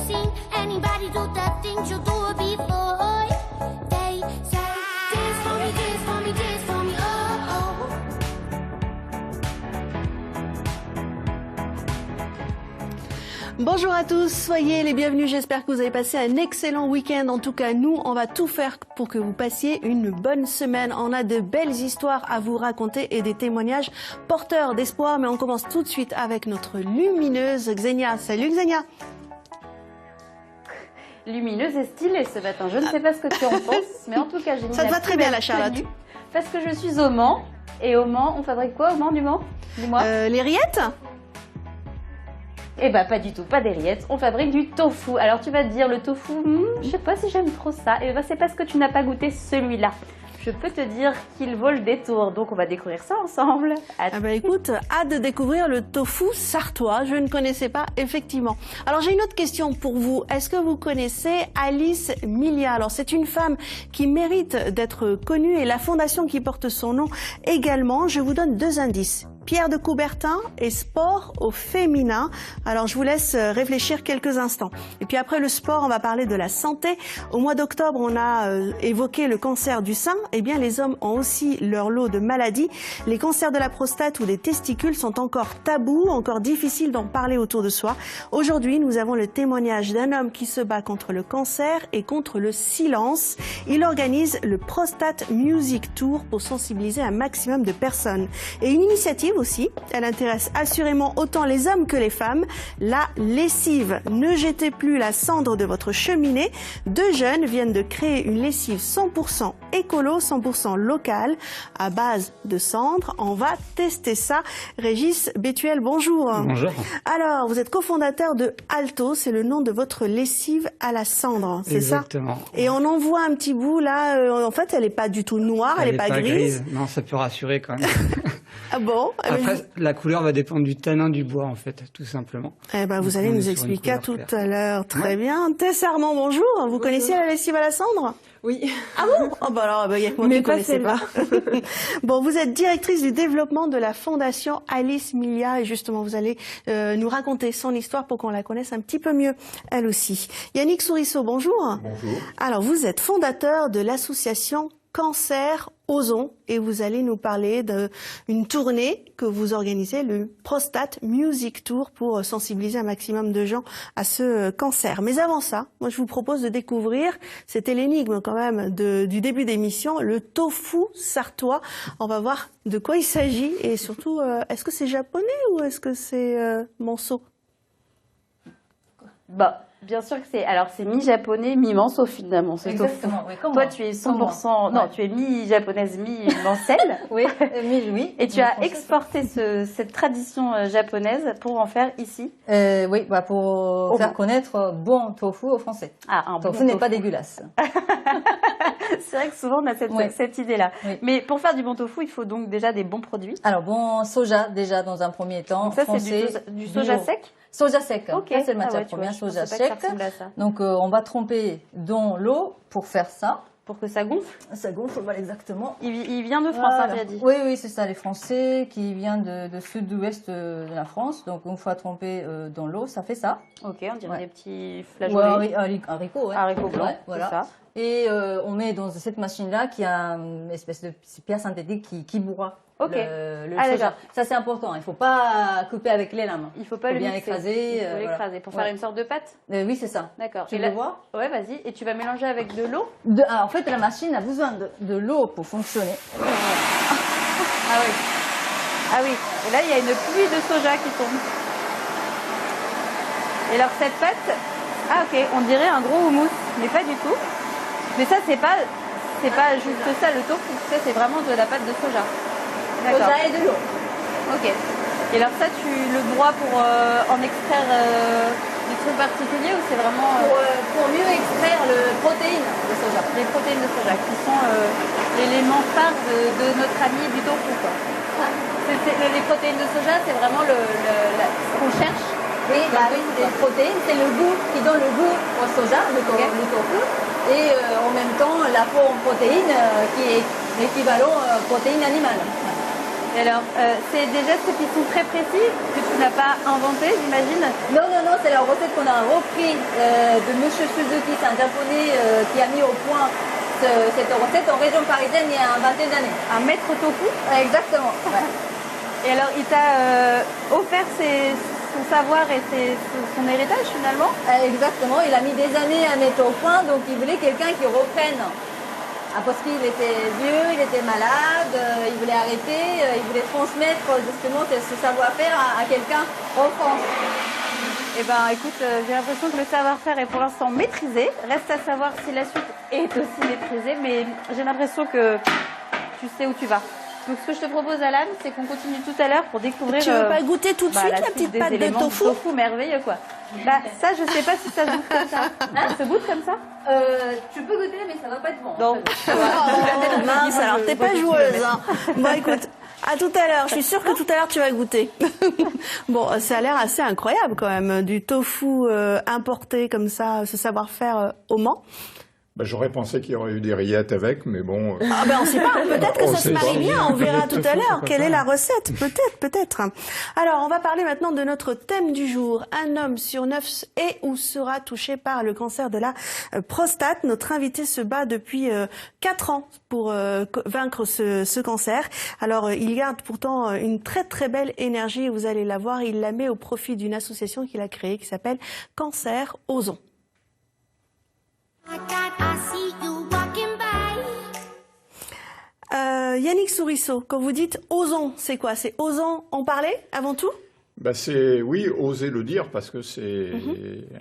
seen anybody do the things you do before. They say, dance for me, dance for me, dance for me, oh, oh. Bonjour à tous, soyez les bienvenus, j'espère que vous avez passé un excellent week-end. En tout cas, nous, on va tout faire pour que vous passiez une bonne semaine. On a de belles histoires à vous raconter et des témoignages porteurs d'espoir. Mais on commence tout de suite avec notre lumineuse Xenia. Salut Xenia. Lumineuse et stylée ce matin. Je ne sais pas ce que tu en penses, mais en tout cas, j'ai mis Ça te va très bien la Charlotte. tenue parce que je suis au Mans. Et au Mans, on fabrique quoi au Mans du Mans? Dis-moi. Les rillettes? Eh ben pas du tout, pas des rillettes, on fabrique du tofu. Alors tu vas te dire, le tofu, je sais pas si j'aime trop ça. Et ben c'est parce que tu n'as pas goûté celui-là. Je peux te dire qu'il vaut le détour, donc on va découvrir ça ensemble. Ah bah écoute, hâte de découvrir le tofu sartois, je ne connaissais pas effectivement. Alors j'ai une autre question pour vous, est-ce que vous connaissez Alice Milia? Alors c'est une femme qui mérite d'être connue et la fondation qui porte son nom également. Je vous donne deux indices. Pierre de Coubertin et sport au féminin. Alors je vous laisse réfléchir quelques instants. Et puis après le sport, on va parler de la santé. Au mois d'octobre, on a évoqué le cancer du sein. Eh bien, les hommes ont aussi leur lot de maladies. Les cancers de la prostate ou des testicules sont encore tabous, encore difficiles d'en parler autour de soi. Aujourd'hui, nous avons le témoignage d'un homme qui se bat contre le cancer et contre le silence. Il organise le Prostate Music Tour pour sensibiliser un maximum de personnes. Et une initiative aussi, elle intéresse assurément autant les hommes que les femmes, la lessive. Ne jetez plus la cendre de votre cheminée. Deux jeunes viennent de créer une lessive 100% écolo, 100% locale, à base de cendre. On va tester ça. Régis Bétuel, bonjour. Bonjour. Alors, vous êtes cofondateur de Alto, c'est le nom de votre lessive à la cendre, c'est ça? Exactement. Et on en voit un petit bout là, en fait elle n'est pas du tout noire, elle n'est pas grise. Non, ça peut rassurer quand même. Ah bon? Après, la couleur va dépendre du tanin du bois, en fait, tout simplement. Eh ben, vous allez nous expliquer tout à l'heure. Très Ouais. bien. Tess Armand, bonjour. Vous connaissiez la lessive à la cendre? Oui. Ah bon? Oh bah alors, il y a que moi qui ne connaissais pas. Bon, vous êtes directrice du développement de la fondation Alice Milia et justement, vous allez nous raconter son histoire pour qu'on la connaisse un petit peu mieux, elle aussi. Yannick Sourisseau, bonjour. Bonjour. Alors, vous êtes fondateur de l'association Cancer Osons et vous allez nous parler d'une tournée que vous organisez, le Prostate Music Tour, pour sensibiliser un maximum de gens à ce cancer. Mais avant ça, moi je vous propose de découvrir, c'était l'énigme quand même du début d'émission, le tofu sartois. On va voir de quoi il s'agit et surtout, est-ce que c'est japonais ou est-ce que c'est manso? Bah, bien sûr que c'est. Alors, c'est mi-japonais, mi-manso finalement. Ce Exactement, tofu. oui, comme Toi, moi. tu es Comme 100%. moi. Non, Ouais. tu es mi-japonaise, mi-mancelle. Oui, oui. Et tu as exporté cette tradition japonaise pour en faire ici. Oui, bah pour faire connaître bon tofu aux Français. Ah, un Tofu bon n'est tofu. pas dégueulasse. C'est vrai que souvent on a cette idée-là. Oui. Mais pour faire du bon tofu, il faut donc déjà des bons produits. Alors bon soja déjà dans un premier temps. Donc ça, français, c'est du soja bio. sec? Soja sec. Ok. Ça c'est le Ah matière ouais, tu première, vois, je soja pensais pas que ça sec. ressemblait à ça. Donc on va tremper dans l'eau pour faire ça. Pour que ça gonfle. Ça gonfle, voilà exactement. Il vient de France, hein, Voilà. tu as dit. Oui, oui, c'est ça, les Français qui viennent de sud-ouest de la France. Donc, une fois trempé dans l'eau, ça fait ça. Ok, on dirait Ouais. des petits Ouais, flageolets. haricots, ouais. Haricots blancs, Ouais, voilà. c'est ça. Et on met dans cette machine-là qui a une espèce de pierre synthétique qui broie Ok. le Ah, soja. d'accord. Ça, c'est important. Il ne faut pas couper avec les lames. Il faut pas Faut le bien mixer. écraser, Il faut voilà. l'écraser pour Ouais. faire une sorte de pâte. Oui, c'est ça. D'accord. Tu Et le là- vois Ouais, vas-y. Et tu vas mélanger avec de l'eau. En fait, la machine a besoin de l'eau pour fonctionner. Ah oui. Ah oui. Et là, il y a une pluie de soja qui tombe. Et alors cette pâte, ah ok, on dirait un gros houmous, mais pas du tout. Mais ça, c'est pas juste ça le tofu. Ça, c'est vraiment de la pâte de soja. D'accord. Soja et de l'eau. Ok. Et alors ça, tu le broies pour en extraire des trucs particuliers ou c'est vraiment Pour mieux extraire le protéine de soja. les protéines de soja qui sont l'élément phare de notre ami du tofu, quoi. Les protéines de soja, c'est vraiment ce qu'on cherche. Oui, les protéines, c'est le goût qui donne le goût au soja, le tofu. Et en même temps, l'apport en protéines qui est l'équivalent protéines animales. Et alors, c'est des gestes qui sont très précis, que tu n'as pas inventé, j'imagine? Non, non, non, c'est la recette qu'on a repris de Monsieur Suzuki, c'est un japonais qui a mis au point cette recette en région parisienne il y a une vingtaine d'années. Un maître tofu? Exactement. Ouais. Et alors, il t'a offert son savoir et son héritage finalement? Exactement, il a mis des années à mettre au point, donc il voulait quelqu'un qui reprenne. Parce qu'il était vieux, il était malade, il voulait arrêter, il voulait transmettre justement ce savoir-faire à quelqu'un en France. Eh ben, écoute, j'ai l'impression que le savoir-faire est pour l'instant maîtrisé. Reste à savoir si la suite est aussi maîtrisée, mais j'ai l'impression que tu sais où tu vas. Donc, ce que je te propose, Alan, c'est qu'on continue tout à l'heure pour découvrir. Tu veux pas goûter tout de suite la petite pâte de tofu? Merveilleux, quoi. Bah, ça, je sais pas si ça se goûte comme ça. Ça se goûte comme ça? Tu peux goûter, mais ça va pas être bon. Non. Oh, mince, alors t'es pas joueuse. Hein. Bon, écoute, à tout à l'heure. Je suis sûre que tout à l'heure tu vas goûter. Bon, ça a l'air assez incroyable quand même, du tofu importé comme ça, ce savoir-faire au Mans. Bah, j'aurais pensé qu'il y aurait eu des rillettes avec, mais bon... Ah ben on sait pas, peut-être que On ça se sait marie pas. bien, on verra tout à l'heure. Pourquoi Quelle pas. est la recette? Peut-être, peut-être. Alors, on va parler maintenant de notre thème du jour. Un homme sur 9 est ou sera touché par le cancer de la prostate. Notre invité se bat depuis 4 ans pour vaincre ce cancer. Alors, il garde pourtant une très très belle énergie, vous allez la voir. Il la met au profit d'une association qu'il a créée qui s'appelle Cancer Osons. I see you walking by. Yannick Sourisseau, quand vous dites osons, c'est quoi? C'est osons en parler avant tout? Bah c'est, oui, oser le dire, parce que c'est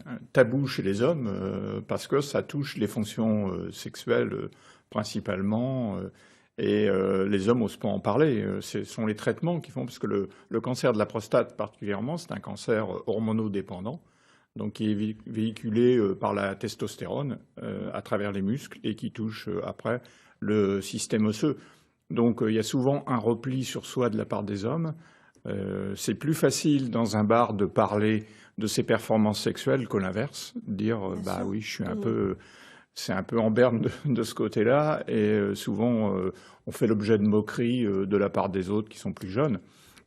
un tabou chez les hommes, parce que ça touche les fonctions sexuelles principalement, et les hommes n'osent pas en parler. Ce sont les traitements qui font, parce que le cancer de la prostate particulièrement, c'est un cancer hormonodépendant, donc qui est véhiculé par la testostérone à travers les muscles et qui touche après le système osseux. Donc il y a souvent un repli sur soi de la part des hommes. C'est plus facile dans un bar de parler de ses performances sexuelles que l'inverse, dire bah oui, je suis un peu, c'est un peu en berne de ce côté-là, et souvent on fait l'objet de moqueries de la part des autres qui sont plus jeunes.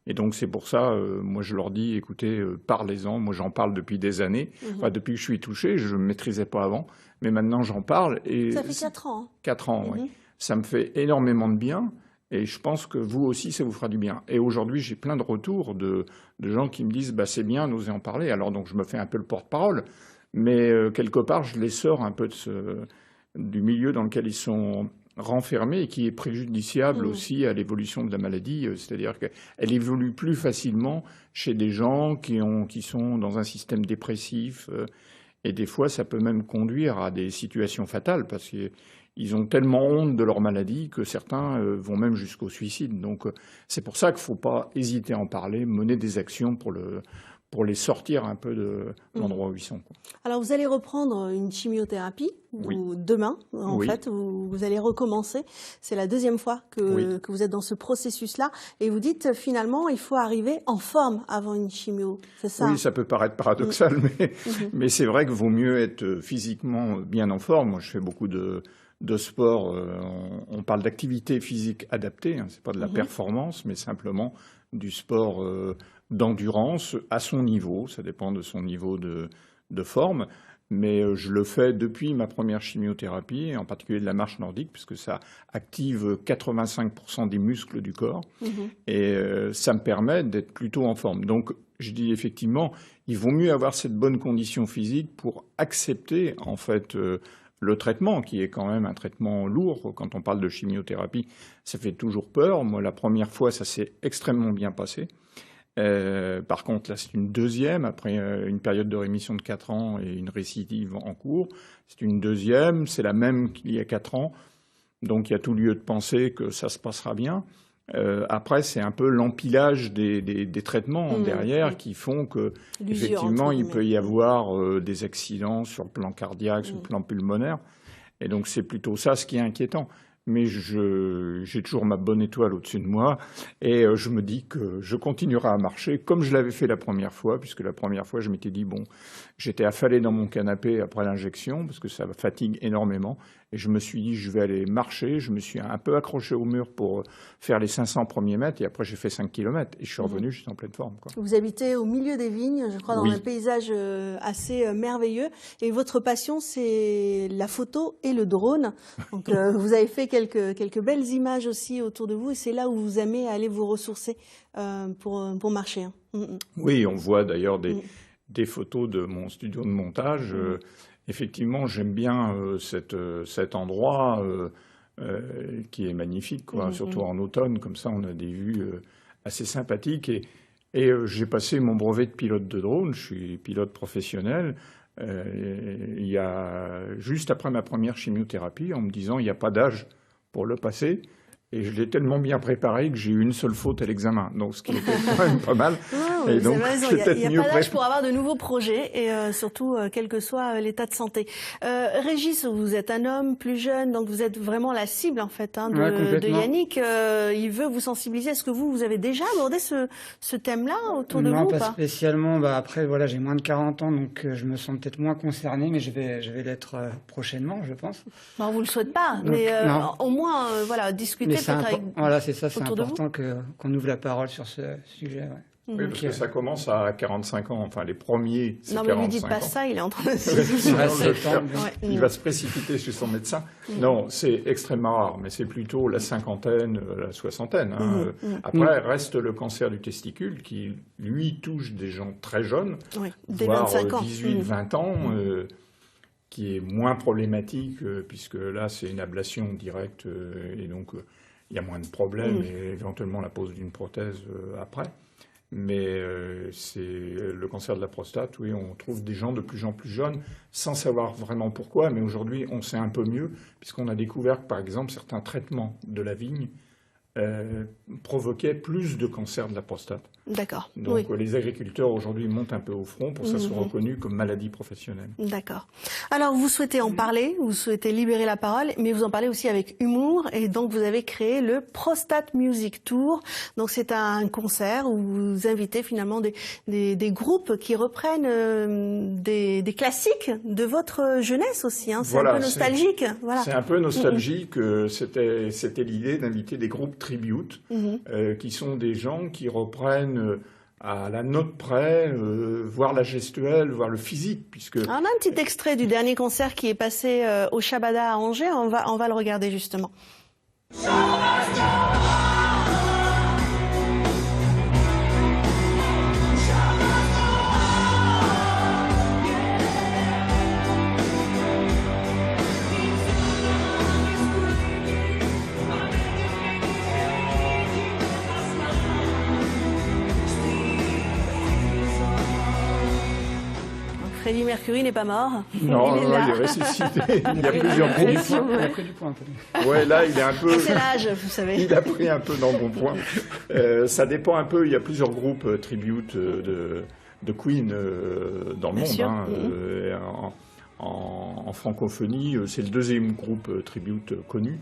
Et donc c'est pour ça, moi je leur dis, écoutez, parlez-en. Moi j'en parle depuis des années. Enfin, depuis que je suis touché, je ne maîtrisais pas avant, mais maintenant j'en parle. Et Ça fait 4 ans. 4 ans, oui. Ça me fait énormément de bien. Et je pense que vous aussi, ça vous fera du bien. Et aujourd'hui, j'ai plein de retours de gens qui me disent bah, « c'est bien, n'osez en parler ». Alors donc je me fais un peu le porte-parole, mais quelque part, je les sors un peu du milieu dans lequel ils sont renfermée et qui est préjudiciable aussi à l'évolution de la maladie, c'est-à-dire qu'elle évolue plus facilement chez des gens qui sont dans un système dépressif, et des fois ça peut même conduire à des situations fatales parce qu'ils ont tellement honte de leur maladie que certains vont même jusqu'au suicide. Donc c'est pour ça qu'il ne faut pas hésiter à en parler, mener des actions pour les sortir un peu de l'endroit où ils sont. Alors, vous allez reprendre une chimiothérapie demain, en fait, vous allez recommencer. C'est la deuxième fois que vous êtes dans ce processus-là. Et vous dites, finalement, il faut arriver en forme avant une chimio, c'est ça? Oui, ça peut paraître paradoxal, mais c'est vrai qu'il vaut mieux être physiquement bien en forme. Moi, je fais beaucoup de sport. On parle d'activité physique adaptée, hein, c'est pas de la performance, mais simplement du sport d'endurance à son niveau, ça dépend de son niveau de forme, mais je le fais depuis ma première chimiothérapie, en particulier de la marche nordique, puisque ça active 85% des muscles du corps, et ça me permet d'être plutôt en forme. Donc je dis effectivement, il vaut mieux avoir cette bonne condition physique pour accepter en fait le traitement, qui est quand même un traitement lourd. Quand on parle de chimiothérapie, ça fait toujours peur. Moi, la première fois, ça s'est extrêmement bien passé. Par contre, là, c'est une deuxième, après une période de rémission de 4 ans et une récidive en cours. C'est une deuxième, c'est la même qu'il y a 4 ans. Donc, il y a tout lieu de penser que ça se passera bien. Après, c'est un peu l'empilage des traitements derrière qui font que, effectivement, il peut y avoir des accidents sur le plan cardiaque, sur le plan pulmonaire. Et donc, c'est plutôt ça ce qui est inquiétant. mais j'ai toujours ma bonne étoile au-dessus de moi et je me dis que je continuerai à marcher comme je l'avais fait la première fois, puisque la première fois, je m'étais dit, bon, j'étais affalé dans mon canapé après l'injection, parce que ça fatigue énormément, et je me suis dit, je vais aller marcher. Je me suis un peu accroché au mur pour faire les 500 premiers mètres, et après j'ai fait 5 km, et je suis revenu, j'étais en pleine forme, quoi. Vous habitez au milieu des vignes, je crois, dans un paysage assez merveilleux. Et votre passion, c'est la photo et le drone. Donc, vous avez fait quelques belles images aussi autour de vous. Et c'est là où vous aimez aller vous ressourcer pour marcher. Oui, on voit d'ailleurs des photos de mon studio de montage. Effectivement, j'aime bien cet endroit qui est magnifique, quoi. Surtout en automne, comme ça, on a des vues assez sympathiques. Et j'ai passé mon brevet de pilote de drone. Je suis pilote professionnel. Il y a juste après ma première chimiothérapie, en me disant il n'y a pas d'âge pour le passer. Et je l'ai tellement bien préparé que j'ai eu une seule faute à l'examen. Donc, ce qui était quand même pas mal. Wow, et vous donc, avez raison. Il n'y a pas d'âge pour avoir de nouveaux projets et surtout, quel que soit l'état de santé. Régis, vous êtes un homme plus jeune, donc vous êtes vraiment la cible, en fait, de Yannick. Il veut vous sensibiliser. Est-ce que vous avez déjà abordé ce thème-là autour de vous ou pas? Non, pas spécialement. Bah, après, voilà, j'ai moins de 40 ans, donc je me sens peut-être moins concerné, mais je vais l'être prochainement, je pense. Bon, on vous le souhaite pas, donc, mais au moins, voilà, discuter. Voilà, c'est ça, c'est important qu'on ouvre la parole sur ce sujet. Ouais. Oui, parce que ça commence à 45 ans, enfin les premiers, c'est 45 ans. Non, mais lui dites pas ça, il est en train de il va se précipiter chez son médecin. Non, c'est extrêmement rare, mais c'est plutôt la cinquantaine, la soixantaine. Après, reste le cancer du testicule qui, lui, touche des gens très jeunes, voire 18, 20 ans, qui est moins problématique, puisque là, c'est une ablation directe, et donc il y a moins de problèmes, et éventuellement la pose d'une prothèse après. Mais c'est le cancer de la prostate, oui, on trouve des gens de plus en plus jeunes, sans savoir vraiment pourquoi, mais aujourd'hui, on sait un peu mieux, puisqu'on a découvert que, par exemple, certains traitements de la vigne provoquaient plus de cancer de la prostate. D'accord. Donc les agriculteurs aujourd'hui montent un peu au front pour que ça soit reconnu comme maladie professionnelle. D'accord. Alors vous souhaitez en parler, vous souhaitez libérer la parole, mais vous en parlez aussi avec humour, et donc vous avez créé le Prostate Music Tour. Donc c'est un concert où vous invitez finalement des groupes qui reprennent des classiques de votre jeunesse aussi. Hein. C'est un peu nostalgique. Voilà. C'est un peu nostalgique. C'était l'idée d'inviter des groupes tribute, qui sont des gens qui reprennent à la note près, voir la gestuelle, voir le physique, puisque... On a un petit extrait du dernier concert qui est passé au Shabada à Angers, on va le regarder justement. Freddie Mercury n'est pas mort. Non, il est ressuscité. Il y a plusieurs groupes. Il a pris du poids un peu. Ouais, là, il est un peu... C'est l'âge, vous savez. Il a pris un peu dans le bon point. Ça dépend un peu. Il y a plusieurs groupes tribute de Queen dans le monde. En francophonie, c'est le deuxième groupe tribute connu.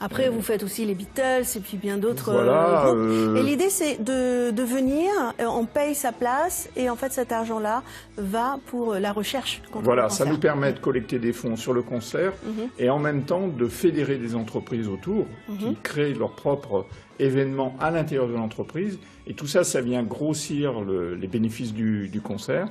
Après, vous faites aussi les Beatles et puis bien d'autres voilà, groupes. Et l'idée, c'est de venir, on paye sa place et en fait, cet argent-là va pour la recherche. Voilà, ça nous permet de collecter des fonds sur le concert et en même temps de fédérer des entreprises autour qui créent leurs propres événements à l'intérieur de l'entreprise. Et tout ça, ça vient grossir les bénéfices du concert.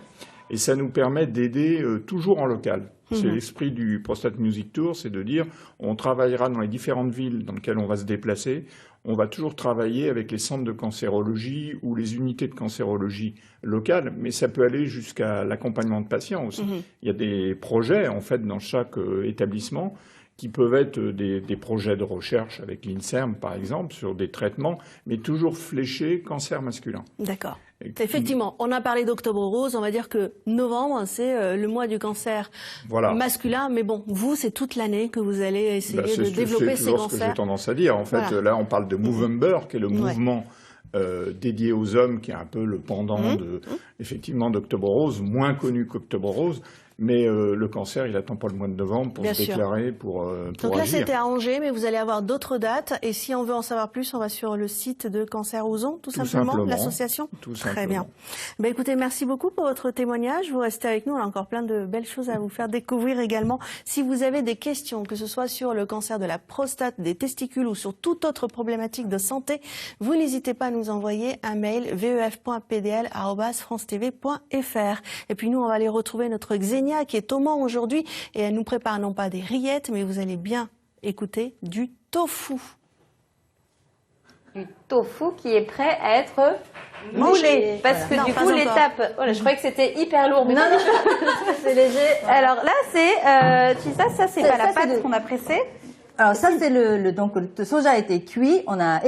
Et ça nous permet d'aider toujours en local. C'est l'esprit du Prostate Music Tour, c'est de dire on travaillera dans les différentes villes dans lesquelles on va se déplacer. On va toujours travailler avec les centres de cancérologie ou les unités de cancérologie locales, mais ça peut aller jusqu'à l'accompagnement de patients aussi. Il y a des projets, en fait, dans chaque établissement qui peuvent être des projets de recherche avec l'INSERM, par exemple, sur des traitements, mais toujours fléchés cancer masculin. D'accord. Effectivement, on a parlé d'Octobre Rose, on va dire que novembre, c'est le mois du cancer masculin, mais bon, vous, c'est toute l'année que vous allez essayer de développer ces cancers. C'est toujours ce que j'ai tendance à dire. En fait, là, on parle de Movember, qui est le mouvement dédié aux hommes, qui est un peu le pendant effectivement d'Octobre Rose, moins connu qu'Octobre Rose. Mais le cancer, il attend pas le mois de novembre pour Bien se sûr. déclarer, pour Donc là, agir. c'était à Angers, mais vous allez avoir d'autres dates. Et si on veut en savoir plus, on va sur le site de Cancer Ouzon, tout simplement, l'association. Tout Très simplement. bien. Ben, écoutez, merci beaucoup pour votre témoignage. Vous restez avec nous. On a encore plein de belles choses à vous faire découvrir également. Si vous avez des questions, que ce soit sur le cancer de la prostate, des testicules ou sur toute autre problématique de santé, vous n'hésitez pas à nous envoyer un mail vef.pdl@francetv.fr. Et puis nous, on va aller retrouver notre Xenia qui est au Mans aujourd'hui et elle nous prépare non pas des rillettes, mais vous allez bien écouter du tofu. Du tofu qui est prêt à être moulé. Parce que Non, du pas coup, encore. l'étape... Voilà, je croyais que c'était hyper lourd. Mais Non, pas non, du tout. c'est léger. Alors là, c'est... tu sais, ça, c'est Ça, pas la ça, c'est pâte qu'on a pressée. Alors ça c'est donc le soja a été cuit, on a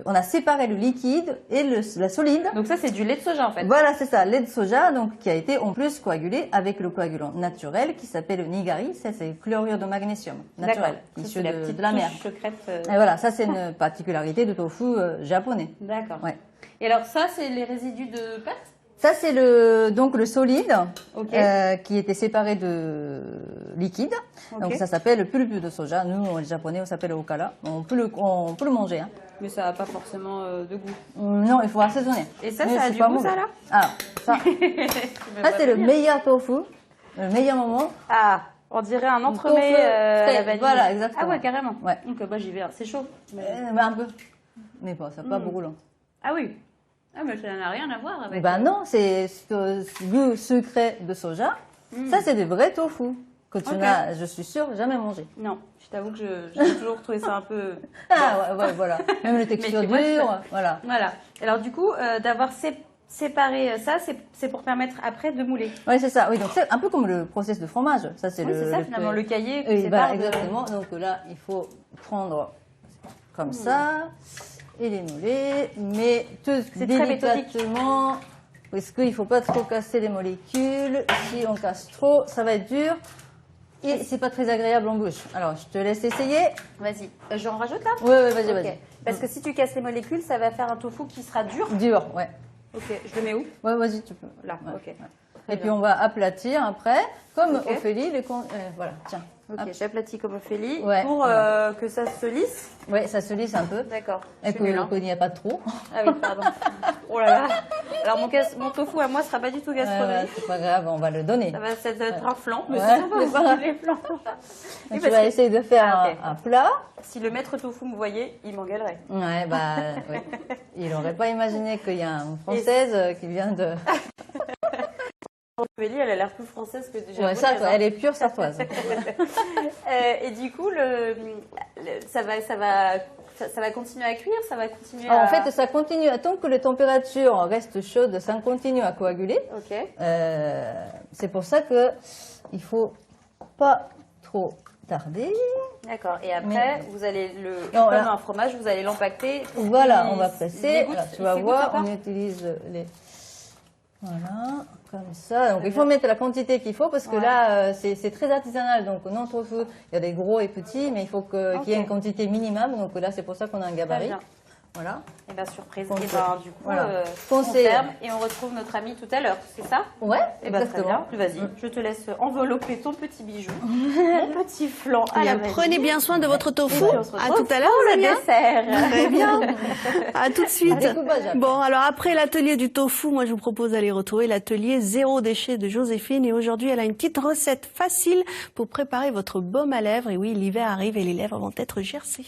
on a séparé le liquide et la solide. Donc ça, c'est du lait de soja, en fait. Voilà, c'est ça, lait de soja, donc qui a été en plus coagulé avec le coagulant naturel qui s'appelle le nigari, ça c'est le chlorure de magnésium naturel, Ça, issu c'est la petite de la mer. touche secrète. Et voilà, ça c'est une particularité du tofu japonais. D'accord. Ouais. Et alors ça, c'est les résidus de pâte? Ça c'est donc le solide Ok. qui était séparé de liquide. Ok. Donc ça s'appelle le pulpe de soja. Nous les japonais on s'appelle okara. On peut le manger. Hein. Mais ça n'a pas forcément de goût. Non, il faut assaisonner. Et ça, Mais ça a c'est du pas goût, mauvais. ça, là? Alors, ça, ça c'est le meilleur tofu, le meilleur moment. Ah, on dirait un entremets Tofu à frais, la vanille. voilà, exactement. Ah ouais, carrément. Ouais. Donc bah, j'y vais. C'est chaud. Mais- Un peu. Mais bon, ça pas brûlant. Ah oui. Ah mais ça n'a rien à voir avec... Ben non, c'est ce goût sucré de soja. Ça c'est des vrais tofu que tu Ok. n'as, je suis sûre, jamais mangé. Non, je t'avoue que j'ai toujours trouvé ça un peu... Ah ouais, voilà. Même les textures tu vois, dures, voilà. Voilà. Alors du coup, d'avoir séparé ça, c'est pour permettre après de mouler. Oui, c'est ça. Oui, donc c'est un peu comme le process de fromage. Ça c'est Oui, le. c'est ça finalement, le cahier qui Oui, sépare voilà, de- exactement. Donc là, il faut prendre comme ça et les mouler, mais tout C'est très méthodique. délicatement, parce qu'il ne faut pas trop casser les molécules. Si on casse trop, ça va être dur et c'est pas très agréable en bouche. Alors, je te laisse essayer. Vas-y. J'en rajoute là? Oui, vas-y, Ok. vas-y. Parce que si tu casses les molécules, ça va faire un tofu qui sera dur. Dur, ouais. Ok, je le mets où? Ouais, vas-y, tu peux. Là, Ouais, ok. ouais. Et puis on va aplatir après, comme Ok. Ophélie, voilà, tiens. Ok, j'aplatis comme Ophélie Ouais. pour que ça se lisse. Ouais, ça se lisse un peu. D'accord. Et Je suis nulle, hein. qu'il n'y a pas trop. Ah oui, pardon. Oh là là. Alors mon tofu à moi sera pas du tout Ouais, gastronomique. c'est pas grave, on va le donner. Ça va être un flan, mais Ouais, c'est sympa mais aussi, pas grave. les flans. Donc, Oui, tu parce vas que- essayer de faire Ah, ok. un plat. Si le maître tofu me voyait, il m'engueulerait. Ouais, bah, oui. Il n'aurait pas imaginé qu'il y a une Française qui vient de. Ophélie, elle a l'air plus française que déjà. Ouais, ça, quoi, elle est pure sartoise. Et du coup, ça va continuer à cuire, ça va continuer Alors, à... en fait, ça continue, tant que les températures restent chaudes, ça continue à coaguler. Ok. C'est pour ça que il faut pas trop tarder. D'accord. Et après, vous allez Non, comme là. un fromage, vous allez l'empacter. Voilà, on va Les presser. gouttes, Alors, tu vas les voir, gouttes, on utilise les. Voilà, comme ça. Donc il faut mettre la quantité qu'il faut parce que Ouais. là, c'est très artisanal. Donc non tofu, il y a des gros et petits, mais il faut qu'il y ait Ok. une quantité minimum. Donc là, c'est pour ça qu'on a un Très gabarit. bien. Voilà. Et bien, surprise. Conseil. Et ben, du coup, Voilà. on Conseil. ferme et on retrouve notre ami tout à l'heure, c'est ça? Ouais, Et ben, très exactement. bien. Vas-y, je te laisse envelopper ton petit bijou, mon petit flan à Eh la bien, vanille. prenez bien soin de votre tofu. Et puis, on se À retrouve tout à l'heure, pour le Xenia. dessert. Très bien. À tout de suite. Découpage après. Bon, alors après l'atelier du tofu, moi je vous propose d'aller retrouver l'atelier zéro déchet de Joséphine. Et aujourd'hui, elle a une petite recette facile pour préparer votre baume à lèvres. Et oui, l'hiver arrive et les lèvres vont être gercées.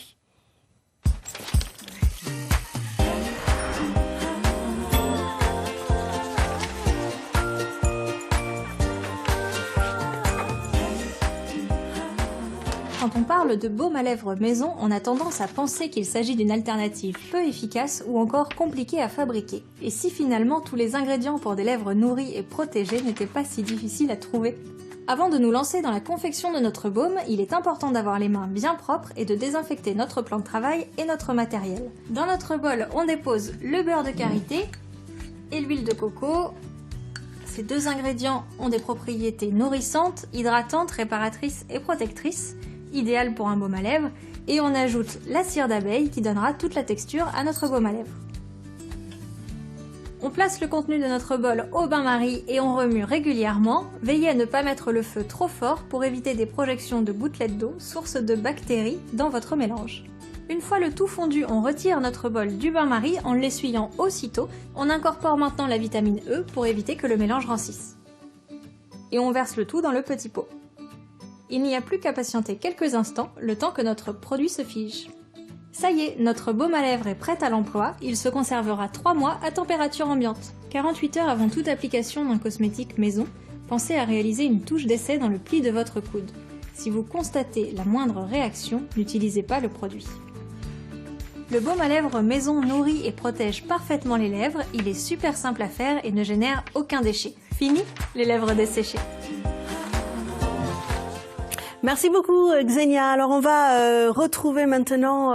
Quand on parle de baume à lèvres maison, on a tendance à penser qu'il s'agit d'une alternative peu efficace ou encore compliquée à fabriquer. Et si finalement tous les ingrédients pour des lèvres nourries et protégées n'étaient pas si difficiles à trouver? Avant de nous lancer dans la confection de notre baume, il est important d'avoir les mains bien propres et de désinfecter notre plan de travail et notre matériel. Dans notre bol, on dépose le beurre de karité et l'huile de coco. Ces deux ingrédients ont des propriétés nourrissantes, hydratantes, réparatrices et protectrices, idéales pour un baume à lèvres, et on ajoute la cire d'abeille qui donnera toute la texture à notre baume à lèvres. On place le contenu de notre bol au bain-marie et on remue régulièrement. Veillez à ne pas mettre le feu trop fort pour éviter des projections de gouttelettes d'eau, source de bactéries, dans votre mélange. Une fois le tout fondu, on retire notre bol du bain-marie en l'essuyant aussitôt. On incorpore maintenant la vitamine E pour éviter que le mélange rancisse. Et on verse le tout dans le petit pot. Il n'y a plus qu'à patienter quelques instants, le temps que notre produit se fige. Ça y est, notre baume à lèvres est prêt à l'emploi, il se conservera 3 mois à température ambiante. 48 heures avant toute application d'un cosmétique maison, pensez à réaliser une touche d'essai dans le pli de votre coude. Si vous constatez la moindre réaction, n'utilisez pas le produit. Le baume à lèvres maison nourrit et protège parfaitement les lèvres, il est super simple à faire et ne génère aucun déchet. Fini, les lèvres desséchées. Merci beaucoup Xenia. Alors on va retrouver maintenant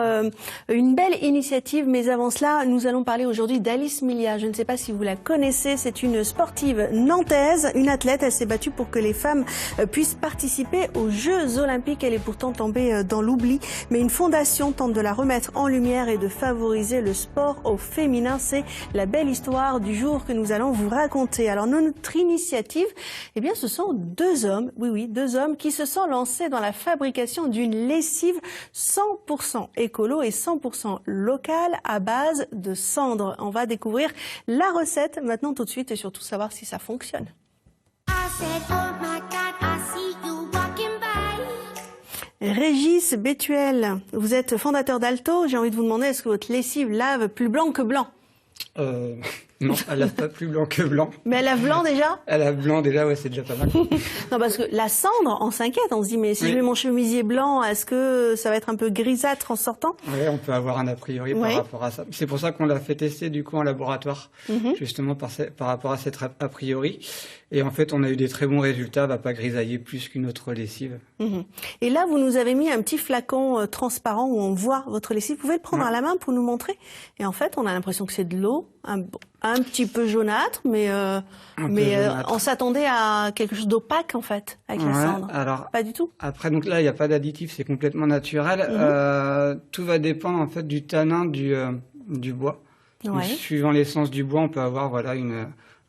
une belle initiative, mais avant cela, nous allons parler aujourd'hui d'Alice Milia. Je ne sais pas si vous la connaissez, c'est une sportive nantaise, une athlète. Elle s'est battue pour que les femmes puissent participer aux Jeux Olympiques. Elle est pourtant tombée dans l'oubli, mais une fondation tente de la remettre en lumière et de favoriser le sport au féminin. C'est la belle histoire du jour que nous allons vous raconter. Alors notre initiative, eh bien ce sont 2 hommes, oui, 2 hommes qui se sont lancés dans la fabrication d'une lessive 100% écolo et 100% locale à base de cendres. On va découvrir la recette maintenant tout de suite et surtout savoir si ça fonctionne. I said, oh my God, I see you walking by. Régis Bétuel, vous êtes fondateur d'Alto. J'ai envie de vous demander, est-ce que votre lessive lave plus blanc que blanc? Non, elle lave pas plus blanc que blanc. Mais elle lave blanc déjà? Elle lave blanc déjà, ouais, c'est déjà pas mal. Non, parce que la cendre, on s'inquiète, on se dit, mais si je mets mon chemisier blanc, est-ce que ça va être un peu grisâtre en sortant? Oui, on peut avoir un a priori par rapport à ça. C'est pour ça qu'on l'a fait tester du coup en laboratoire, justement par rapport à cette a priori. Et en fait, on a eu des très bons résultats, elle va pas grisailler plus qu'une autre lessive. Et là, vous nous avez mis un petit flacon transparent où on voit votre lessive. Vous pouvez le prendre à la main pour nous montrer. Et en fait, on a l'impression que c'est de l'eau, un petit peu jaunâtre, mais on s'attendait à quelque chose d'opaque en fait, avec la cendre. Alors, pas du tout. Après, donc là, il n'y a pas d'additif, c'est complètement naturel. Tout va dépendre en fait du tanin du bois. Donc, suivant l'essence du bois, on peut avoir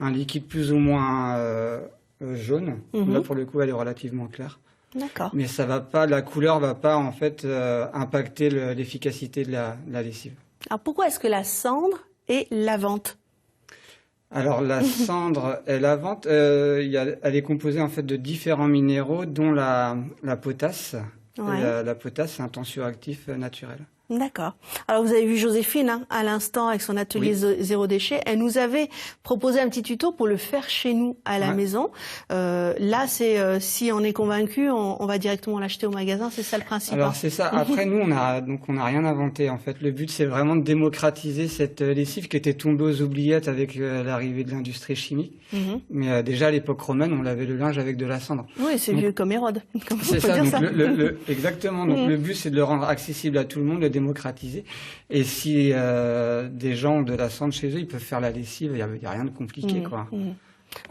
un liquide plus ou moins jaune. Là, pour le coup, elle est relativement claire. D'accord. Mais ça va pas, la couleur va pas en fait impacter l'efficacité de la lessive. Alors pourquoi est-ce que la cendre est lavante? Alors la cendre est lavante, elle est composée en fait de différents minéraux, dont la potasse. La potasse, c'est un tensioactif naturel. D'accord. Alors vous avez vu Joséphine à l'instant avec son atelier zéro déchet. Elle nous avait proposé un petit tuto pour le faire chez nous à la maison. Là, c'est si on est convaincu, on va directement l'acheter au magasin. C'est ça le principe. Alors c'est ça. Après nous, on a rien inventé en fait. Le but c'est vraiment de démocratiser cette lessive qui était tombée aux oubliettes avec l'arrivée de l'industrie chimique. Mais déjà à l'époque romaine, on lavait le linge avec de la cendre. Oui, c'est vieux comme Hérode. C'est ça. Donc exactement. Donc le but c'est de le rendre accessible à tout le monde, le démocratiser. Et si des gens ont de la cendre chez eux, ils peuvent faire la lessive, il n'y a rien de compliqué, quoi.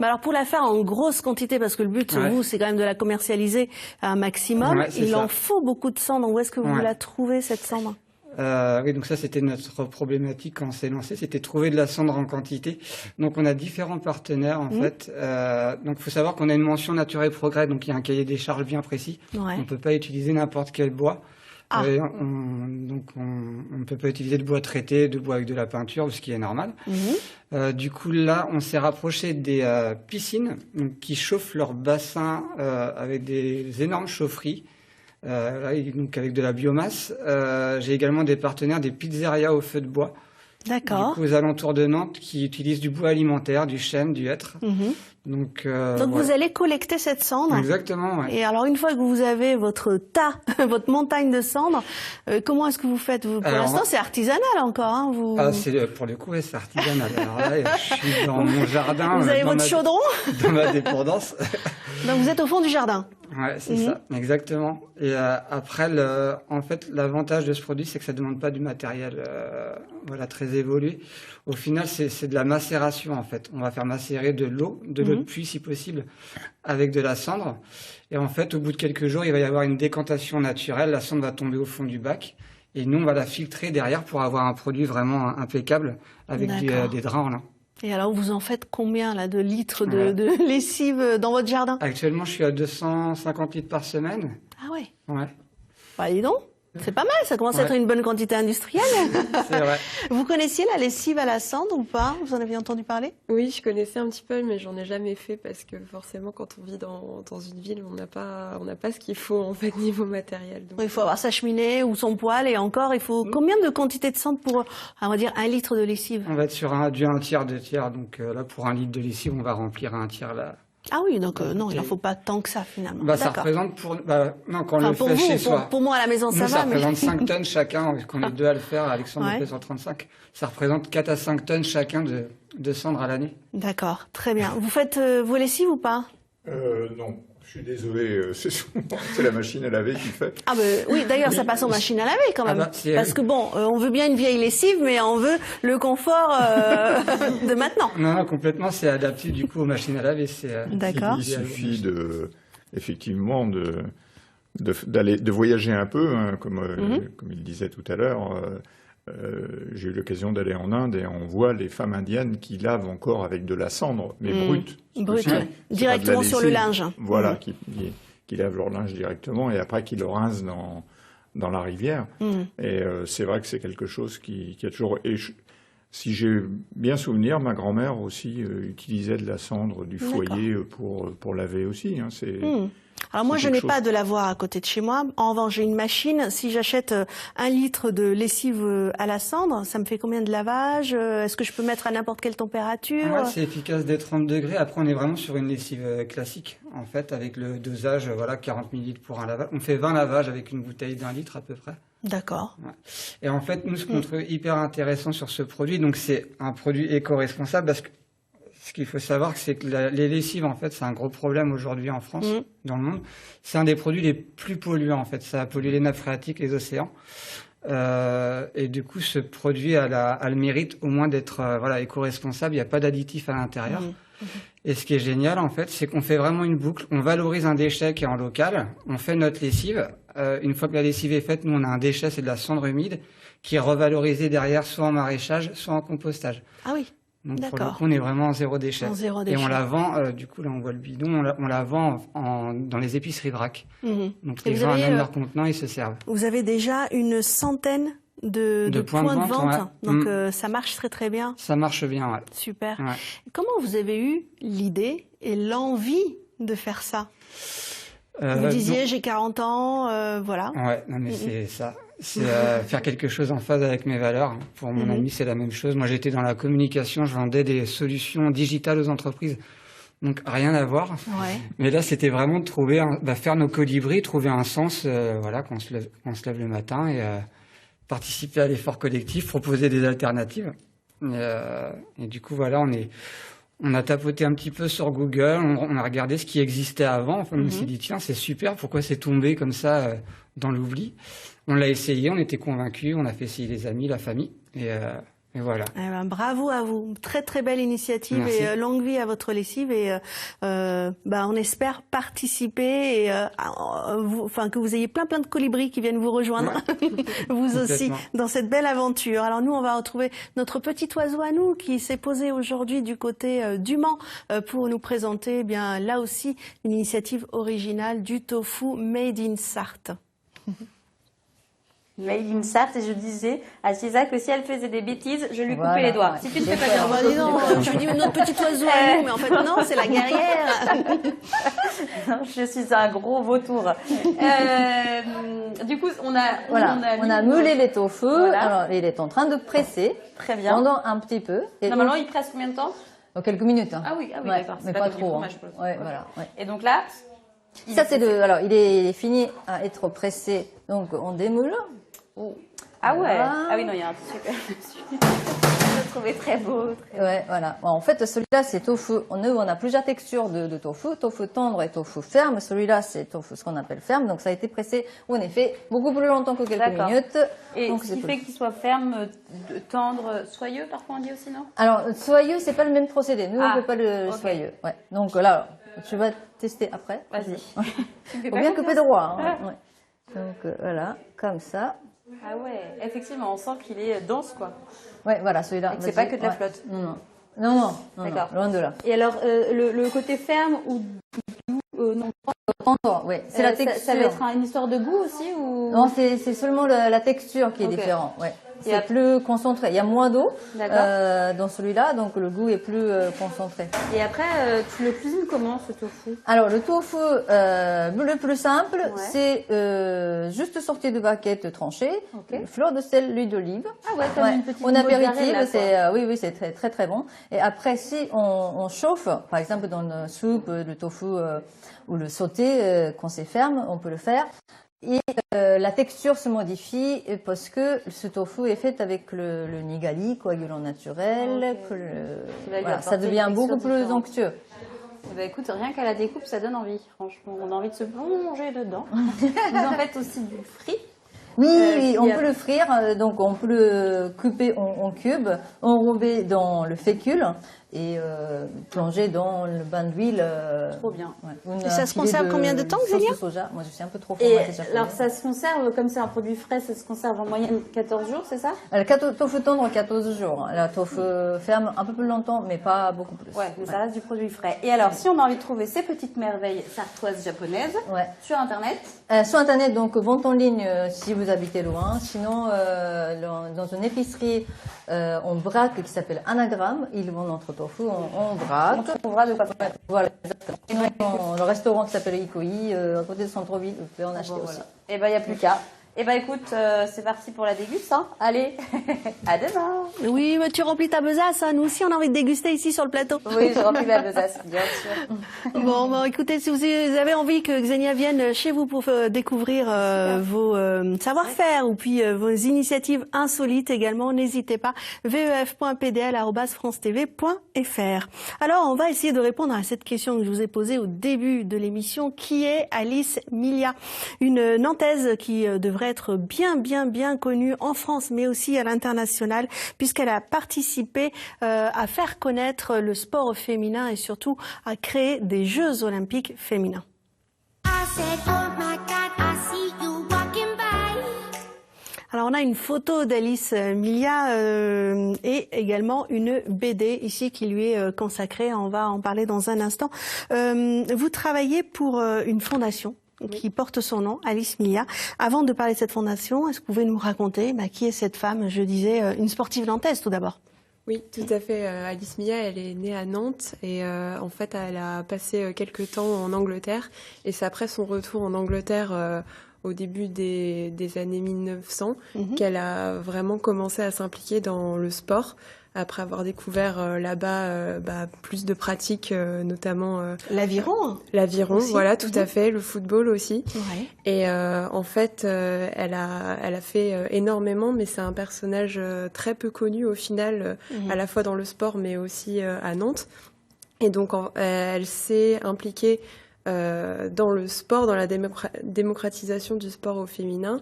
Mais alors pour la faire en grosse quantité, parce que le but, vous, c'est quand même de la commercialiser à un maximum, il en faut beaucoup de cendre. Où est-ce que vous la trouvez, cette cendre? Oui, donc ça c'était notre problématique quand on s'est lancé, c'était trouver de la cendre en quantité. Donc on a différents partenaires en fait. Donc il faut savoir qu'on a une mention Nature et Progrès, donc il y a un cahier des charges bien précis. On ne peut pas utiliser n'importe quel bois. Donc on ne peut pas utiliser de bois traité, de bois avec de la peinture, ce qui est normal. Du coup là, on s'est rapproché des piscines donc, qui chauffent leur bassin avec des énormes chaufferies. Donc avec de la biomasse. J'ai également des partenaires des pizzerias au feu de bois. D'accord. Aux alentours de Nantes qui utilisent du bois alimentaire, du chêne, du hêtre. Donc vous allez collecter cette cendre. Exactement. Ouais. Et alors une fois que vous avez votre tas, votre montagne de cendres, comment est-ce que vous faites Pour l'instant, c'est artisanal encore. Hein, pour le coup, c'est artisanal. Alors là, je suis dans mon jardin. Vous avez votre chaudron dans ma dépendance. Donc vous êtes au fond du jardin. Ouais, c'est ça, exactement. Et après, en fait, l'avantage de ce produit, c'est que ça ne demande pas du matériel très évolué. Au final, c'est de la macération, en fait. On va faire macérer de l'eau de pluie, si possible, avec de la cendre. Et en fait, au bout de quelques jours, il va y avoir une décantation naturelle. La cendre va tomber au fond du bac. Et nous, on va la filtrer derrière pour avoir un produit vraiment impeccable avec des draps en lin. Et alors, vous en faites combien là de litres de lessive dans votre jardin? Actuellement, je suis à 250 litres par semaine. Ah ouais. Ouais, Bah dis donc, c'est pas mal, ça commence à être une bonne quantité industrielle. c'est vrai. Vous connaissiez la lessive à la cendre ou pas? Vous en aviez entendu parler? Oui, je connaissais un petit peu, mais j'en ai jamais fait parce que forcément, quand on vit dans une ville, on n'a pas ce qu'il faut en fait niveau matériel. Donc, Il faut avoir sa cheminée ou son poêle et encore, il faut combien de quantité de cendre pour, on va dire, 1 litre de lessive? On va être sur un tiers, 2 tiers. Donc là, pour 1 litre de lessive, on va remplir 1 tiers là. Ah oui, donc non, il n'en faut pas tant que ça finalement. Bah, ça D'accord. représente non, quand on le Pour fait vous, chez soi. pour moi à la maison, Nous, ça ça va, mais... représente 5 tonnes chacun, qu'on est 2 à le faire, Alexandre Ouais. le fait 135. Ça représente 4 à 5 tonnes chacun de cendre à l'année. D'accord, très bien. Vous faites vos lessives ou pas? Non, je suis désolé, c'est la machine à laver qui fait. Ah ben oui, d'ailleurs, ça passe en machine à laver quand même. Ah bah, c'est- Parce que bon, on veut bien une vieille lessive, mais on veut le confort de maintenant. Non, complètement, c'est adapté du coup aux machines à laver. D'accord. Il suffit effectivement de voyager un peu, hein, comme il disait tout à l'heure. J'ai eu l'occasion d'aller en Inde et on voit les femmes indiennes qui lavent encore avec de la cendre, mais brute. Brut, C'est ouais. pas de la Directement sur le lessive. linge. Voilà, qui lavent leur linge directement et après qui le rincent dans la rivière. Et c'est vrai que c'est quelque chose qui a toujours... Si j'ai bien souvenir, ma grand-mère aussi utilisait de la cendre du foyer pour laver aussi. Hein, Alors moi, c'est je n'ai quelque pas chose- de lavoir à côté de chez moi. En revanche, j'ai une machine. Si j'achète 1 litre de lessive à la cendre, ça me fait combien de lavage? Est-ce que je peux mettre à n'importe quelle température? Ouais, c'est efficace des 30 degrés. Après, on est vraiment sur une lessive classique, en fait, avec le dosage, 40 ml pour un lavage. On fait 20 lavages avec une bouteille d'1 litre à peu près. D'accord. Ouais. Et en fait, nous, ce qu'on trouve hyper intéressant sur ce produit, donc c'est un produit éco-responsable parce que ce qu'il faut savoir, c'est que les lessives, en fait, c'est un gros problème aujourd'hui en France, dans le monde. C'est un des produits les plus polluants, en fait. Ça pollue les nappes phréatiques, les océans. Et du coup, ce produit a le mérite au moins d'être éco-responsable. Il n'y a pas d'additifs à l'intérieur. Et ce qui est génial, en fait, c'est qu'on fait vraiment une boucle. On valorise un déchet qui est en local. On fait notre lessive. Une fois que la lessive est faite, nous, on a un déchet, c'est de la cendre humide, qui est revalorisée derrière, soit en maraîchage, soit en compostage. Ah oui. Donc pour le D'accord. coup, on est vraiment en zéro déchet. En zéro Et déchet. on la vend, du coup, là, on voit le bidon, on la vend dans les épiceries Vrac. Donc Et les vous gens avez, amènent leur contenant, ils se servent. Vous avez déjà une centaine de points de vente. ouais. Donc ça marche très très bien. Ça marche bien, ouais. Super. Ouais. Comment vous avez eu l'idée et l'envie de faire ça? Vous disiez, j'ai 40 ans, voilà. Ouais, non mais c'est ça. C'est faire quelque chose en phase avec mes valeurs. Pour mon ami, c'est la même chose. Moi, j'étais dans la communication, je vendais des solutions digitales aux entreprises. Donc, rien à voir. Ouais. Mais là, c'était vraiment de trouver, faire nos colibris, trouver un sens, quand on se lève le matin et participer à l'effort collectif, proposer des alternatives. Et du coup, voilà, on a tapoté un petit peu sur Google, on a regardé ce qui existait avant. Enfin, on s'est dit, tiens, c'est super, pourquoi c'est tombé comme ça dans l'oubli? On l'a essayé, on était convaincus, on a fait essayer les amis, la famille, et voilà. Eh ben, bravo à vous. Très très belle initiative. Merci. Et longue vie à votre lessive et on espère participer et que vous ayez plein de colibris qui viennent vous rejoindre, vous aussi, Complètement. dans cette belle aventure. Alors nous, on va retrouver notre petit oiseau à nous qui s'est posé aujourd'hui du côté du Mans pour nous présenter là aussi une initiative originale du tofu Made in Sarthe. Made in Sarthe, et je disais à Cisa que si elle faisait des bêtises, je lui coupais Voilà, les doigts. ouais. Si tu ne fais pas J'ai bien. peur. Dis donc, je lui dis notre petit oiseau à nous, mais en fait non, c'est la guerrière. Je suis un gros vautour. Du coup, on a meulé les tofu. Voilà. Alors, il est en train de presser Très bien. pendant un petit peu. Et Normalement, il presse combien de temps? quelques minutes. Hein. Ah oui, Ouais, d'accord. mais C'est pas comme du trop. fromage, Hein. quoi. Ouais, Ok. voilà. Ouais. Et donc là, Ça c'est alors il est fini à être pressé, donc on démoule. Ah ouais. Voilà. Ah oui, non, il y a un super dessus. Je le trouvais très beau. Ouais, voilà. Bon, en fait, celui-là, c'est tofu. On a plusieurs textures de tofu. Tofu tendre et tofu ferme. Celui-là, c'est tofu, ce qu'on appelle ferme. Donc, ça a été pressé, en effet, beaucoup plus longtemps que quelques D'accord. minutes. Et Donc, ce c'est qui tout. fait qu'il soit ferme, tendre, soyeux, parfois on dit aussi, non? Alors, soyeux, c'est pas le même procédé. Nous, Ah, on fait pas le ok. soyeux. Ouais. Donc là, tu vas tester après. Vas-y. Tu me fais Faut pas bien confiance? couper droit. Hein. Ouais. Donc, voilà, comme ça. Ah ouais, effectivement, on sent qu'il est dense, quoi. Ouais, voilà, celui-là. Et que c'est vas-y. pas que de la Ouais. flotte. Non, non. Non, D'accord. loin de là. Et alors, le côté ferme ou non, Oui, c'est la texture. Ça va être une histoire de goût aussi ou... Non, c'est seulement la texture qui est différente. Ouais. C'est plus concentré. Il y a moins d'eau dans celui-là, donc le goût est plus concentré. Et après, tu le cuisines comment ce tofu? Alors le tofu, le plus simple, c'est juste sortir de baguette tranchée, fleur de sel, l'huile d'olive. Ah ouais, comme une petite en apéritif, mozzarella, c'est oui, c'est très très très bon. Et après, si on chauffe, par exemple dans le soupe, le tofu ou le sauté, quand c'est ferme, on peut le faire. Et la texture se modifie parce que ce tofu est fait avec le nigali, coagulant naturel, voilà, ça devient beaucoup plus onctueux. Eh ben, écoute, rien qu'à la découpe, ça donne envie. Franchement, on a envie de se plonger dedans. Vous en faites aussi du frit? Oui, on peut le frire, donc on peut le couper en cubes, enrober dans le fécule et plonger dans le bain d'huile. Trop bien. Et ça se conserve combien de temps, Xenia? Soja. Moi, je suis un peu trop Et formatée. alors, ça se conserve, comme c'est un produit frais, ça se conserve en moyenne 14 jours, c'est ça? Le tofu tendre, 14 jours. La tofu ferme un peu plus longtemps, mais pas beaucoup plus. Ouais, mais ça reste du produit frais. Et alors, si on a envie de trouver ces petites merveilles sartoises japonaises, sur Internet? Sur Internet, donc, vente en ligne si vous habitez loin. Sinon, dans une épicerie en vrac qui s'appelle Anagramme, ils vendent notre tofu en vrac. On verra de quoi. Voilà, exactement. Sinon, le restaurant qui s'appelle Ikoi, à côté de centre-ville, vous pouvez en acheter aussi. Et ben, il n'y a plus qu'à. Eh ben écoute, c'est parti pour la déguste, hein. Allez, à demain. Oui, mais tu remplis ta besace, hein. Nous aussi on a envie de déguster ici sur le plateau. Oui, j'ai rempli ma besace, bien sûr. Bon, écoutez, si vous avez envie que Xenia vienne chez vous pour découvrir vos savoir-faire ou puis vos initiatives insolites également, n'hésitez pas, vef.pdl@francetv.fr. Alors, on va essayer de répondre à cette question que je vous ai posée au début de l'émission. Qui est Alice Milia? Une Nantaise qui devrait être bien connue en France, mais aussi à l'international, puisqu'elle a participé à faire connaître le sport féminin et surtout à créer des Jeux olympiques féminins. Alors on a une photo d'Alice Milia et également une BD ici qui lui est consacrée. On va en parler dans un instant. Vous travaillez pour une fondation qui porte son nom, Alice Milia. Avant de parler de cette fondation, est-ce que vous pouvez nous raconter qui est cette femme? Je disais une sportive nantaise tout d'abord. Oui, tout à fait. Alice Milia, elle est née à Nantes et en fait, elle a passé quelques temps en Angleterre. Et c'est après son retour en Angleterre au début des années 1900 qu'elle a vraiment commencé à s'impliquer dans le sport. Après avoir découvert là-bas plus de pratiques, notamment l'aviron. L'aviron, voilà, tout à fait, le football aussi. Ouais. Et en fait, elle a fait énormément, mais c'est un personnage très peu connu au final, à la fois dans le sport, mais aussi à Nantes. Et donc, elle s'est impliquée dans le sport, dans la démocratisation du sport au féminin.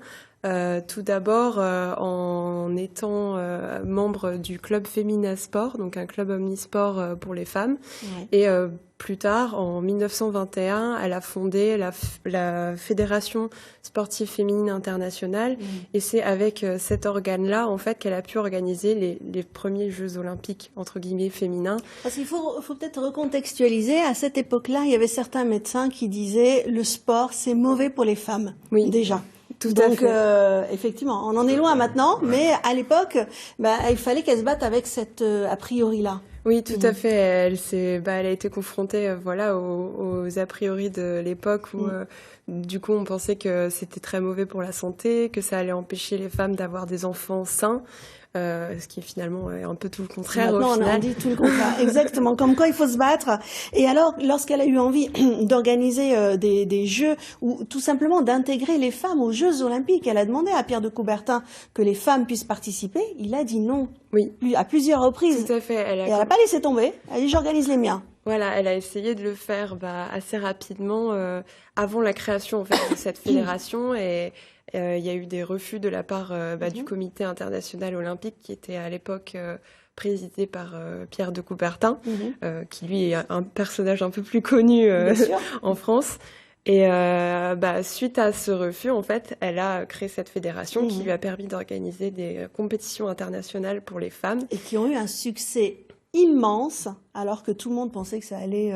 Tout d'abord en étant membre du club Femina Sport, donc un club omnisport pour les femmes. Ouais. Et plus tard, en 1921, elle a fondé la Fédération sportive féminine internationale. Et c'est avec cet organe-là, en fait, qu'elle a pu organiser les premiers Jeux olympiques, entre guillemets, féminins. Parce qu'il faut peut-être recontextualiser. À cette époque-là, il y avait certains médecins qui disaient le sport, c'est mauvais pour les femmes. Oui. Déjà. Donc, effectivement, on en est loin maintenant, mais à l'époque, il fallait qu'elle se batte avec cette a priori-là. Oui, tout à fait. Elle a été confrontée, aux a priori de l'époque où, du coup, on pensait que c'était très mauvais pour la santé, que ça allait empêcher les femmes d'avoir des enfants sains. Ce qui est finalement un peu tout le contraire. Maintenant, au final. on a dit tout le contraire. Exactement. Comme quoi, il faut se battre. Et alors, lorsqu'elle a eu envie d'organiser des jeux ou tout simplement d'intégrer les femmes aux Jeux Olympiques, elle a demandé à Pierre de Coubertin que les femmes puissent participer. Il a dit non. Oui. À plusieurs reprises. Tout à fait. Et elle n'a pas laissé tomber. Elle a dit j'organise les miens. Voilà, elle a essayé de le faire assez rapidement avant la création en fait de cette fédération et il y a eu des refus de la part du Comité international olympique qui était à l'époque présidé par Pierre de Coubertin, qui lui est un personnage un peu plus connu en France. Et suite à ce refus, en fait, elle a créé cette fédération qui lui a permis d'organiser des compétitions internationales pour les femmes. Et qui ont eu un succès immense, alors que tout le monde pensait que ça allait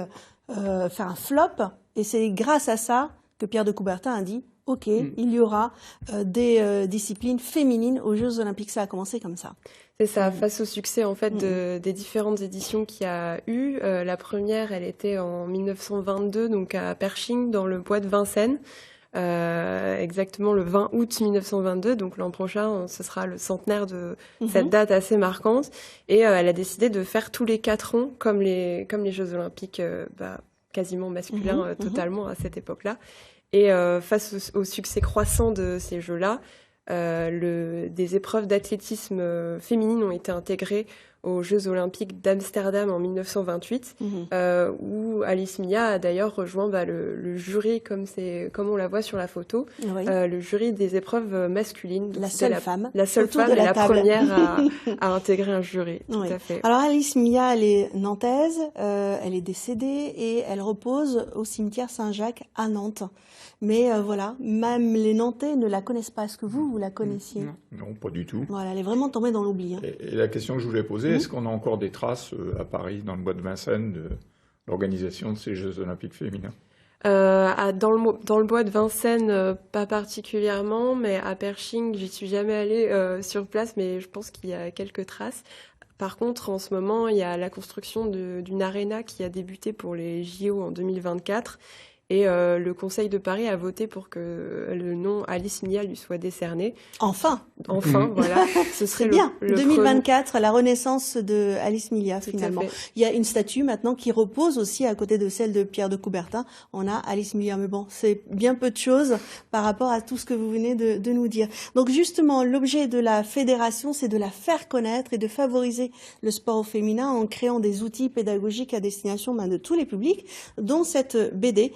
faire un flop. Et c'est grâce à ça que Pierre de Coubertin a dit « Ok, il y aura des disciplines féminines aux Jeux Olympiques ». Ça a commencé comme ça. C'est ça, face au succès en fait des différentes éditions qu'il y a eu. La première, elle était en 1922, donc à Pershing, dans le bois de Vincennes. Exactement le 20 août 1922, donc l'an prochain, ce sera le centenaire de cette date assez marquante. Et elle a décidé de faire tous les 4 ans, comme les Jeux Olympiques quasiment masculins totalement à cette époque-là. Et face au succès croissant de ces Jeux-là, des épreuves d'athlétisme féminines ont été intégrées aux Jeux Olympiques d'Amsterdam en 1928, où Alice Milla a d'ailleurs rejoint le jury, comme on la voit sur la photo, le jury des épreuves masculines. La seule femme. La seule femme et la première à intégrer un jury, tout à fait. Alors Alice Milla, elle est nantaise, elle est décédée et elle repose au cimetière Saint-Jacques à Nantes. Mais voilà, même les Nantais ne la connaissent pas. Est-ce que vous la connaissiez? Non, pas du tout. Voilà, elle est vraiment tombée dans l'oubli. Et la question que je voulais poser, est-ce qu'on a encore des traces à Paris, dans le bois de Vincennes, de l'organisation de ces Jeux Olympiques féminins? Dans le bois de Vincennes, pas particulièrement, mais à Pershing, j'y suis jamais allée sur place, mais je pense qu'il y a quelques traces. Par contre, en ce moment, il y a la construction d'une aréna qui a débuté pour les JO en 2024. Et le Conseil de Paris a voté pour que le nom Alice Milla lui soit décerné. Enfin, voilà. Ce serait bien. 2024, la renaissance de Alice Milla, finalement. Il y a une statue maintenant qui repose aussi à côté de celle de Pierre de Coubertin. On a Alice Milla, mais bon, c'est bien peu de choses par rapport à tout ce que vous venez de nous dire. Donc justement, l'objet de la fédération, c'est de la faire connaître et de favoriser le sport au féminin en créant des outils pédagogiques à destination de tous les publics, dont cette BD.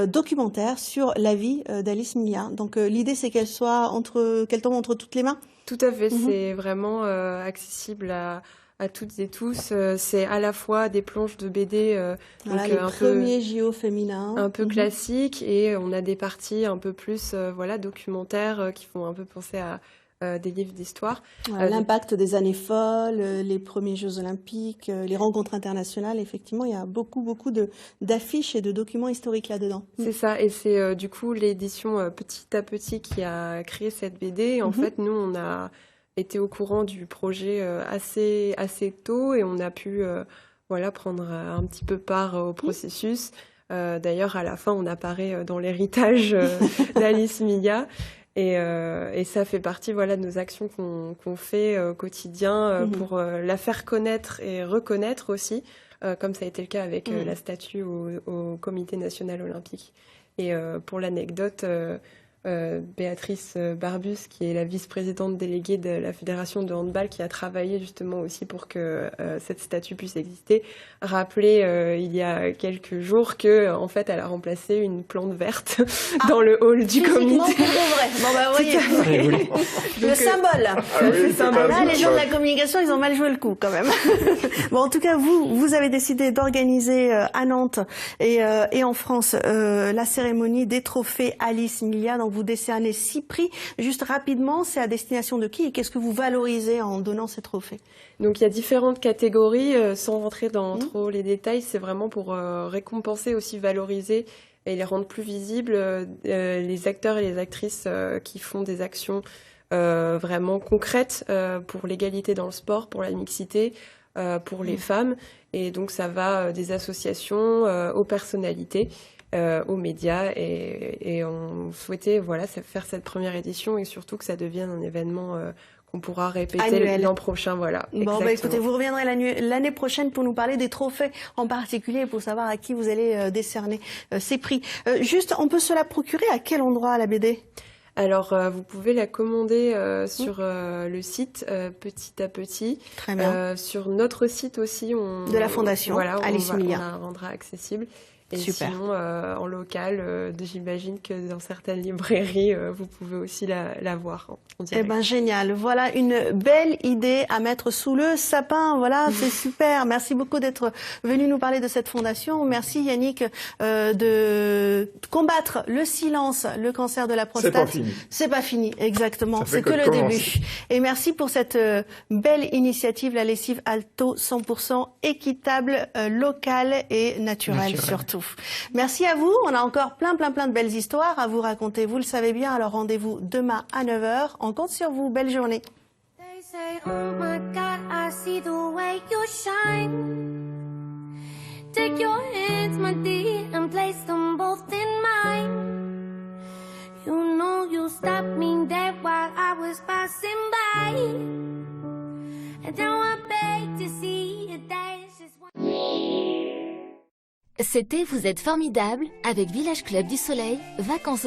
Documentaire sur la vie d'Alice Milla. Donc l'idée c'est qu'elle tombe entre toutes les mains. Tout à fait, c'est vraiment accessible à toutes et tous. C'est à la fois des planches de BD, voilà, les premiers JO féminins, un peu classiques, et on a des parties un peu plus documentaires qui font un peu penser à des livres d'histoire. Voilà, l'impact des années folles, les premiers Jeux Olympiques, les rencontres internationales. Effectivement, il y a beaucoup d'affiches et de documents historiques là-dedans. C'est ça, et c'est du coup l'édition Petit à Petit qui a créé cette BD. En fait, nous, on a été au courant du projet assez tôt, et on a pu prendre un petit peu part au processus. D'ailleurs, à la fin, on apparaît dans l'héritage d'Alice Milla. Et ça fait partie de nos actions qu'on fait au quotidien pour la faire connaître et reconnaître aussi, comme ça a été le cas avec la statue au Comité national olympique. Et pour l'anecdote, Béatrice Barbus, qui est la vice-présidente déléguée de la Fédération de handball, qui a travaillé justement aussi pour que cette statue puisse exister, rappelait il y a quelques jours que en fait elle a remplacé une plante verte dans le hall du comité. Bon bah voyez, le symbole. Là, les gens de la communication, ils ont mal joué le coup quand même. Bon, en tout cas, vous avez décidé d'organiser à Nantes et en France la cérémonie des trophées Alice Milla. Donc vous décernez 6 prix. Juste rapidement, c'est à destination de qui et qu'est-ce que vous valorisez en donnant ces trophées? Donc il y a différentes catégories, sans rentrer dans trop les détails, c'est vraiment pour récompenser, aussi valoriser et les rendre plus visibles les acteurs et les actrices qui font des actions vraiment concrètes pour l'égalité dans le sport, pour la mixité, pour les femmes. Et donc ça va des associations aux personnalités. Aux médias, et on souhaitait faire cette première édition et surtout que ça devienne un événement qu'on pourra répéter l'an prochain. Bon, écoutez, vous reviendrez l'année prochaine pour nous parler des trophées en particulier, pour savoir à qui vous allez décerner ces prix. Juste, on peut se la procurer à quel endroit, la BD? Alors, vous pouvez la commander sur le site Petit à Petit. Très bien. Sur notre site aussi. De la Fondation Alice Milla. On la rendra accessible. Et Super. sinon, en local, j'imagine que dans certaines librairies, vous pouvez aussi la voir en direct. Eh ben génial, voilà une belle idée à mettre sous le sapin, voilà, c'est super. Merci beaucoup d'être venu nous parler de cette fondation. Merci Yannick de combattre le silence, le cancer de la prostate. C'est pas fini. C'est pas fini, exactement, Ça fait c'est que que le commencer. début. Et merci pour cette belle initiative, la lessive Alto 100% équitable, locale et naturelle surtout. Merci à vous, on a encore plein de belles histoires à vous raconter, vous le savez bien, alors rendez-vous demain à 9h, on compte sur vous, belle journée. They say, oh my God, I see the way you shine. Take your hands, my dear, and place them both in mine. You know you stopped me dead while I was passing by. And now I beg to see you dance just one. C'était Vous êtes formidable avec Village Club du Soleil, vacances